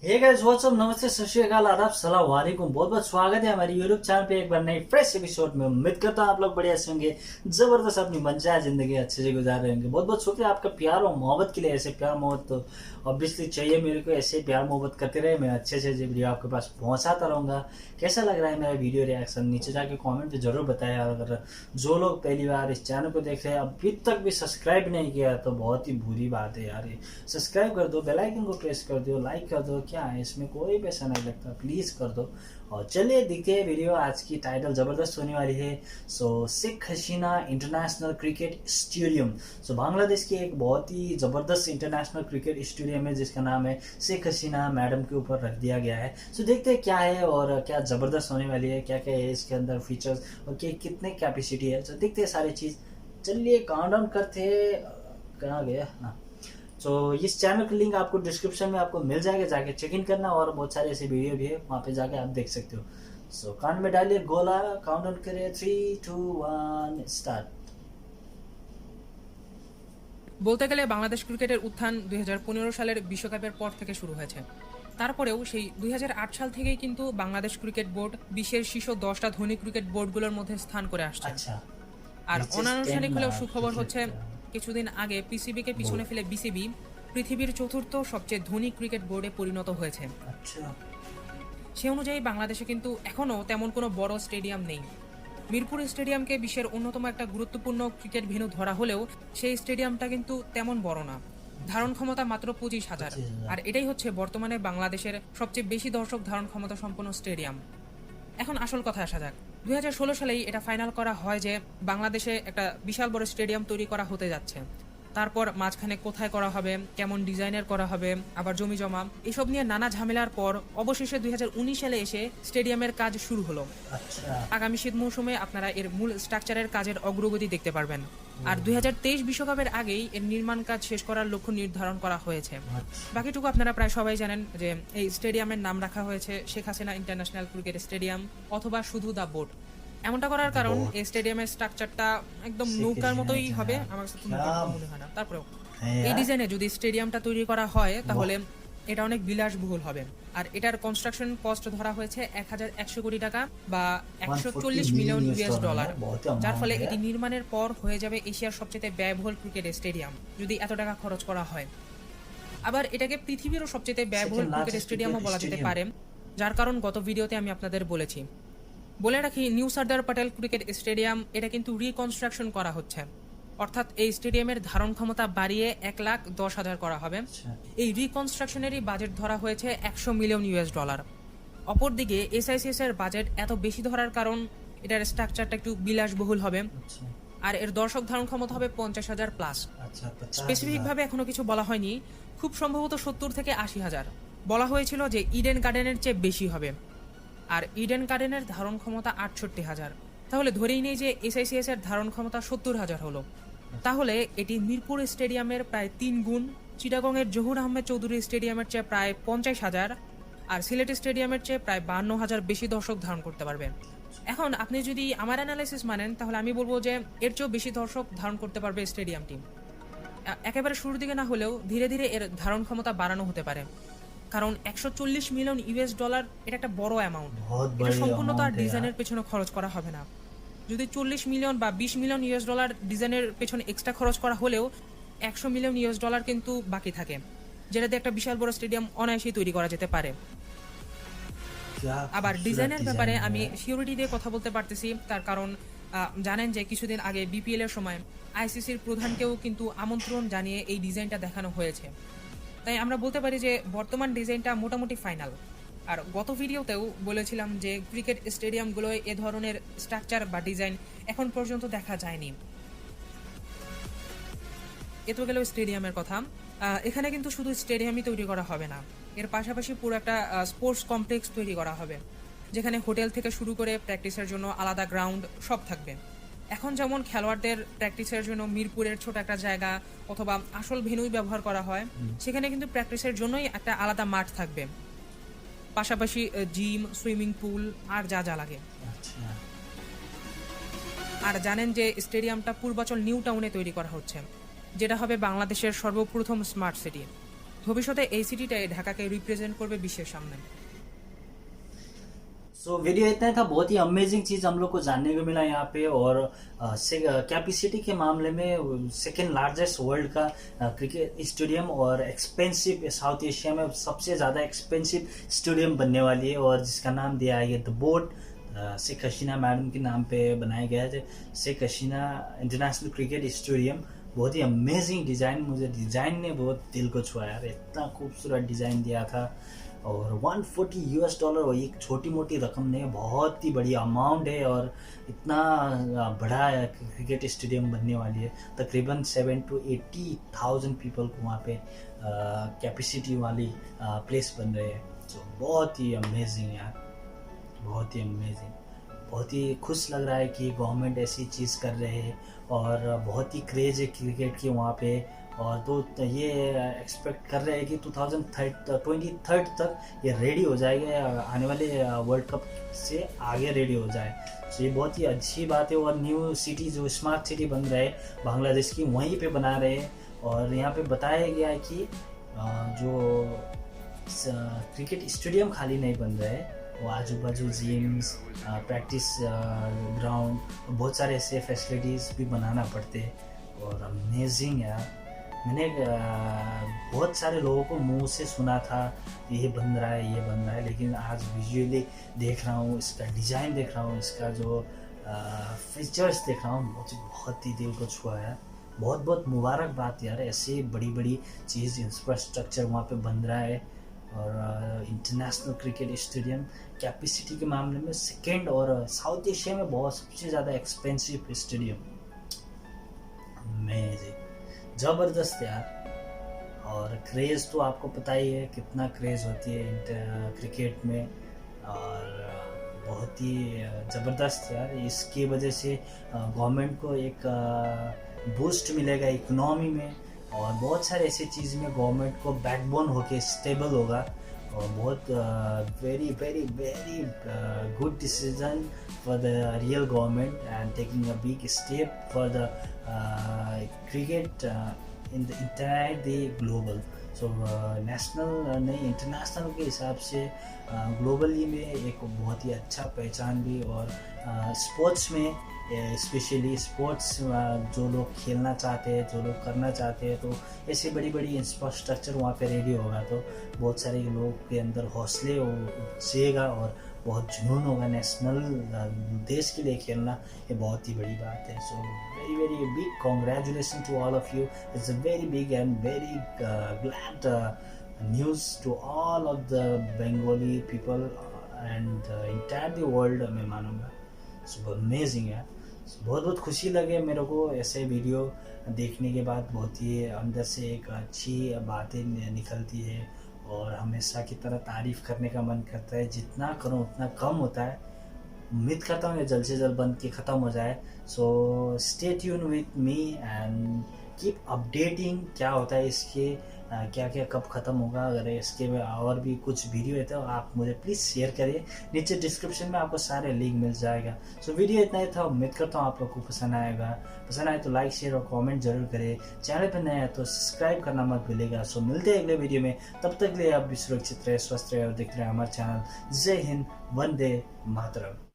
Hey guys what's up, नमस्ते, सत श्री अकाल, आदाब, सलाम वालेकुम। बहुत बहुत स्वागत है हमारे यूट्यूब चैनल पे एक बार नई फ्रेश एपिसोड में। उम्मीद करता हूँ आप लोग बढ़िया होंगे, जबरदस्त अपनी मनचाहा जिंदगी अच्छे से गुजार रहे होंगे। बहुत बहुत शुक्रिया आपका प्यार और मोहब्बत के लिए। ऐसे प्यार मोहब्बत तो ऑब्वियसली चाहिए मेरे को, ऐसे प्यार मोहब्बत करते रहे, मैं अच्छे से वीडियो आपके पास पहुंचाता रहूँगा। कैसा लग रहा है मेरा वीडियो रिएक्शन नीचे जाके कॉमेंट में जरूर बताएं। और अगर जो लोग पहली बार इस चैनल को देख रहे हैं अभी तक भी सब्सक्राइब नहीं किया तो बहुत ही बुरी बात है यार। सब्सक्राइब कर दो, बेल आइकन को प्रेस कर दो, लाइक कर दो, क्या है इसमें कोई पैसा नहीं लगता, प्लीज कर दो। और चलिए देखते हैं वीडियो। आज की टाइटल जबरदस्त होने वाली है। Sheikh Hasina international cricket stadium. Bangladesh की एक बहुत ही जबरदस्त इंटरनेशनल क्रिकेट स्टेडियम है जिसका नाम है शेख हसीना मैडम के ऊपर रख दिया गया है। देखते हैं क्या है और क्या जबरदस्त होने वाली है, क्या क्या है इसके अंदर फीचर्स और कितने कैपेसिटी है। देखते हैं सारी चीज। चलिए काउंटडाउन करते हैं। कहाँ गया? हाँ, इस चैनल का लिंक आपको डिस्क्रिप्शन में आपको मिल जाएगा, जाके चेक इन करना। और बहुत सारे ऐसे वीडियो भी है, वहाँ पे जाके आप देख सकते हो। कान में डालिए गोला, काउंटडाउन करिए 3, 2, 1 स्टार्ट। বলতে গেলে বাংলাদেশ ক্রিকেটের উত্থান 2015 সালের বিশ্বকাপের পর থেকে শুরু হয়েছে। তারপরেও সেই 2008 সাল থেকেই কিন্তু বাংলাদেশ ক্রিকেট বোর্ড বিশ্বের শীর্ষ 10টা ধনী ক্রিকেট বোর্ডগুলোর মধ্যে স্থান করে আসছে। আর অনানুষ্ঠানিক হলেও সুখবর হচ্ছে, কিছুদিন আগে পিসিবিকে পিছনে ফেলে বিসিবি পৃথিবীর চতুর্থ সবচেয়ে ধনী ক্রিকেট বোর্ডে পরিণত হয়েছে। সে অনুযায়ী বাংলাদেশে কিন্তু এখনও তেমন কোনো বড় স্টেডিয়াম নেই। মিরপুর স্টেডিয়ামকে বিশ্বের অন্যতম একটা গুরুত্বপূর্ণ ক্রিকেট ভেন্যু ধরা হলেও সেই স্টেডিয়ামটা কিন্তু তেমন বড় না। ধারণ ক্ষমতা মাত্র 25,000। আর এটাই হচ্ছে বর্তমানে বাংলাদেশের সবচেয়ে বেশি দর্শক ধারণ ক্ষমতা সম্পন্ন স্টেডিয়াম। এখন আসল কথা আসা যাক। 2016 সালেই এটা ফাইনাল করা হয় যে বাংলাদেশে একটা বিশাল বড় স্টেডিয়াম তৈরি করা হতে যাচ্ছে। তারপর মাঝখানে কোথায় করা হবে, কেমন ডিজাইনের করা হবে, আবার জমি জমা, এসব নিয়ে নানা ঝামেলার পর অবশেষে 2019 সালে এসে স্টেডিয়ামের কাজ শুরু হলো। আগামী শীত মৌসুমে আপনারা এর মূল স্ট্রাকচারের কাজের অগ্রগতি দেখতে পারবেন। আর 2023 বিশ্বকাপের আগেই এর নির্মাণ কাজ শেষ করার লক্ষ্য নির্ধারণ করা হয়েছে। বাকিটুকু আপনারা প্রায় সবাই জানেন যে এই স্টেডিয়ামের নাম রাখা হয়েছে Sheikh Hasina international cricket stadium অথবা শুধু দ্য বোর্ড। এমনটা করার কারণ এই স্টেডিয়ামের স্ট্রাকচারটা একদম নৌকার মতোই হবে, আমার কাছে মনে হয় না। তারপরেও এই ডিজাইনে যদি স্টেডিয়ামটা তৈরি করা হয় তাহলে এটা অনেক বিলাসবহুল হবে। আর এটার কনস্ট্রাকশন কস্ট ধরা হয়েছে 1100 কোটি টাকা বা 140 মিলিয়ন ইউএস ডলার, যার ফলে এটি নির্মাণের পর হয়ে যাবে এশিয়ার সবচেয়ে ব্যয়বহুল ক্রিকেট স্টেডিয়াম যদি এত টাকা খরচ করা হয়। আবার এটাকে পৃথিবীরও সবচেয়ে ব্যয়বহুল ক্রিকেট স্টেডিয়ামও বলা যেতে পারে, যার কারণ গত ভিডিওতে আমি আপনাদের বলেছি। বলে রাখি, new Sardar Patel cricket stadium এটা কিন্তু রিকনস্ট্রাকশন করা হচ্ছে, অর্থাৎ এই স্টেডিয়ামের ধারণ ক্ষমতা বাড়িয়ে 1,10,000 করা হবে। এই রিকনস্ট্রাকশনেরই বাজেট ধরা হয়েছে 100 মিলিয়ন ইউএস ডলার। অপরদিকে এসআইসিএস এর বাজেট এত বেশি ধরার কারণ এটার স্ট্রাকচারটা একটু বিলাসবহুল হবে আর এর দর্শক ধারণ ক্ষমতা হবে 50,000 প্লাস। স্পেসিফিক ভাবে এখনো কিছু বলা হয়নি, খুব সম্ভবত 70 থেকে 80,000। বলা হয়েছিল যে ইডেন গার্ডেনের চেয়ে বেশি হবে, আর ইডেন গার্ডেনের ধারণ ক্ষমতা 68,000। তাহলে ধরেই নেই যে এসআইসিএস এর ধারণ ক্ষমতা 70,000 হলো। তাহলে এটি মিরপুর স্টেডিয়ামের প্রায় 3 গুণ, চিটাগংয়ের জহুর আহমেদ চৌধুরী স্টেডিয়ামের চেয়ে প্রায় 50,000 আর সিলেট স্টেডিয়ামের চেয়ে প্রায় 52,000 বেশি দর্শক ধারণ করতে পারবে। এখন আপনি যদি আমার অ্যানালাইসিস মানেন তাহলে আমি বলবো যে এর চেয়েও বেশি দর্শক ধারণ করতে পারবে স্টেডিয়ামটি। একেবারে শুরুর দিকে না হলেও ধীরে ধীরে এর ধারণ ক্ষমতা বাড়ানো হতে পারে, কারণ 140 মিলিয়ন ইউএস ডলার এটা একটা বড় অ্যামাউন্ট। এটা সম্পূর্ণ তার ডিজাইনের পেছনে খরচ করা হবে না। যদি 40 মিলিয়ন বা 20 মিলিয়ন ইউএস ডলার ডিজাইনের পেছনে এক্সট্রা খরচ করা হলেও 100 মিলিয়ন ইউএস ডলার কিন্তু বাকি থাকে, যেটা দিয়ে একটা বিশাল বড় স্টেডিয়াম অনায়াসেই তৈরি করা যেতে পারে। আবার ডিজাইনের ব্যাপারে আমি সিওরিটি দিয়ে কথা বলতে পারতেছি, তার কারণ জানেন যে কিছুদিন আগে বিপিএল এর সময় আইসিসির প্রধানকেও কিন্তু আমন্ত্রণ জানিয়ে এই ডিজাইনটা দেখানো হয়েছে। তাই আমরা বলতে পারি যে বর্তমান ডিজাইনটা মোটামুটি ফাইনাল। আর গত ভিডিওতেও বলেছিলাম যে ক্রিকেট স্টেডিয়ামগুলোয় এ ধরনের স্ট্রাকচার বা ডিজাইন এখন পর্যন্ত দেখা যায়নি। এ তো গেল স্টেডিয়ামের কথা। এখানে কিন্তু শুধু স্টেডিয়ামই তৈরি করা হবে না, এর পাশাপাশি পুরো একটা স্পোর্টস কমপ্লেক্স তৈরি করা হবে, যেখানে হোটেল থেকে শুরু করে প্র্যাকটিসের জন্য আলাদা গ্রাউন্ড সব থাকবে। এখন যেমন খেলোয়াড়দের প্র্যাকটিসের জন্য মিরপুরের ছোট একটা জায়গা অথবা আসল ভেন্যুই ব্যবহার করা হয়, সেখানে কিন্তু প্র্যাকটিসের জন্যই একটা আলাদা মাঠ থাকবে, পাশাপাশি জিম, সুইমিং পুল আর যা যা লাগে। আর জানেন যে স্টেডিয়ামটা পূর্বাচল নিউ টাউনে তৈরি করা হচ্ছে, যেটা হবে বাংলাদেশের সর্বপ্রথম স্মার্ট সিটি। ভবিষ্যতে এই সিটিটাই ঢাকাকে রিপ্রেজেন্ট করবে বিশ্বের সামনে। सो वीडियो इतना ही था, बहुत ही अमेजिंग चीज़ हम लोग को जानने को मिला यहाँ पे। और कैपेसिटी के मामले में सेकेंड लार्जेस्ट वर्ल्ड का क्रिकेट स्टेडियम और एक्सपेंसिव, साउथ एशिया में सबसे ज़्यादा एक्सपेंसिव स्टेडियम बनने वाली है, और जिसका नाम दिया है the boat, Sheikh Hasina madam के नाम पे बनाया गया है, Sheikh Hasina international cricket stadium. बहुत ही अमेजिंग डिज़ाइन, मुझे डिज़ाइन ने बहुत दिल को छुआ यार, इतना खूबसूरत डिज़ाइन दिया था। और $140 और एक छोटी मोटी रकम नहीं, बहुत ही बड़ी अमाउंट है, और इतना बड़ा क्रिकेट स्टेडियम बनने वाली है। तकरीबन 7 to 80,000 पीपल को वहाँ पे कैपेसिटी वाली प्लेस बन रहे हैं। तो बहुत ही अमेजिंग यार, बहुत ही अमेजिंग, बहुत ही खुश लग रहा है कि गवर्नमेंट ऐसी चीज़ कर रहे हैं, और बहुत ही क्रेज़ है क्रिकेट की वहाँ पे। और तो ये एक्सपेक्ट कर रहे हैं कि 2023 तक ये रेडी हो जाएगा, आने वाले वर्ल्ड कप से आगे रेडी हो जाए। तो ये बहुत ही अच्छी बात है। और न्यू सिटी जो स्मार्ट सिटी बन रहे हैं बांग्लादेश की, वहीं पे बना रहे हैं। और यहाँ पे बताया गया है कि जो क्रिकेट स्टेडियम खाली नहीं बन रहे हैं, वो आजू बाजू जिम्स, प्रैक्टिस ग्राउंड, बहुत सारे ऐसे फैसिलिटीज़ भी बनाना पड़ते हैं। और अमेजिंग यार, मैंने बहुत सारे लोगों को मुंह से सुना था ये बन रहा है, ये बन रहा है, लेकिन आज विजुअली देख रहा हूँ, इसका डिज़ाइन देख रहा हूँ, इसका जो फीचर्स देख रहा हूँ, मुझे बहुत ही दिल को छुआ है। बहुत बहुत मुबारकबाद यार, ऐसी बड़ी बड़ी चीज़, इंफ्रास्ट्रक्चर वहाँ पे बन रहा है। और इंटरनेशनल क्रिकेट स्टेडियम कैपेसिटी के मामले में सेकेंड, और साउथ एशिया में बहुत सबसे ज़्यादा एक्सपेंसिव स्टेडियम। अमेजिंग, ज़बरदस्त यार। और क्रेज़ तो आपको पता ही है कितना क्रेज़ होती है क्रिकेट में, और बहुत ही ज़बरदस्त यार। इसकी वजह से गवर्नमेंट को एक बूस्ट मिलेगा इकोनॉमी में, और बहुत सारे ऐसी चीज़ में गवर्नमेंट को बैकबोन होके स्टेबल होगा। और बहुत very very very good decision for the real government, and taking a big step for the cricket in the entire the global. So national नहीं, इंटरनेशनल के हिसाब से ग्लोबली में एक बहुत ही अच्छा पहचान भी। और स्पोर्ट्स में स्पेशली स्पोर्ट्स जो लोग खेलना चाहते हैं, जो लोग करना चाहते हैं, तो ऐसी बड़ी बड़ी इंफ्रास्ट्रक्चर वहाँ पे रेडी होगा, तो बहुत सारे लोगों के अंदर हौसले उपजेगा, और बहुत जुनून होगा। नेशनल देश के लिए खेलना ये बहुत ही बड़ी बात है। So very very big congratulation to all of you. It's a very big and very glad news to all of the Bengali people and entire the world, मैं मानूंगा। सो अमेजिंग है। बहुत बहुत खुशी लगे मेरे को ऐसे वीडियो देखने के बाद, बहुत ही अंदर से एक अच्छी बातें निकलती है, और हमेशा की तरह तारीफ़ करने का मन करता है। जितना करूँ उतना कम होता है। उम्मीद करता हूँ ये जल्द से जल्द बन के ख़त्म हो जाए। So stay tune with me and keep updating क्या होता है इसके, क्या क्या कब ख़त्म होगा। अगर इसके में और भी कुछ वीडियो है तो आप मुझे प्लीज़ शेयर करिए, नीचे डिस्क्रिप्शन में आपको सारे लिंक मिल जाएगा। सो वीडियो इतना ही था, उम्मीद करता हूँ आप लोग को पसंद आएगा। पसंद आए तो लाइक शेयर और कमेंट जरूर करें। चैनल पर नया है तो सब्सक्राइब करना मत भूलिएगा। सो मिलते हैं अगले वीडियो में, तब तक के लिए आप भी सुरक्षित रहे, स्वस्थ रहे और देखते रहे हमारा चैनल। जय हिंद, वंदे मातरम।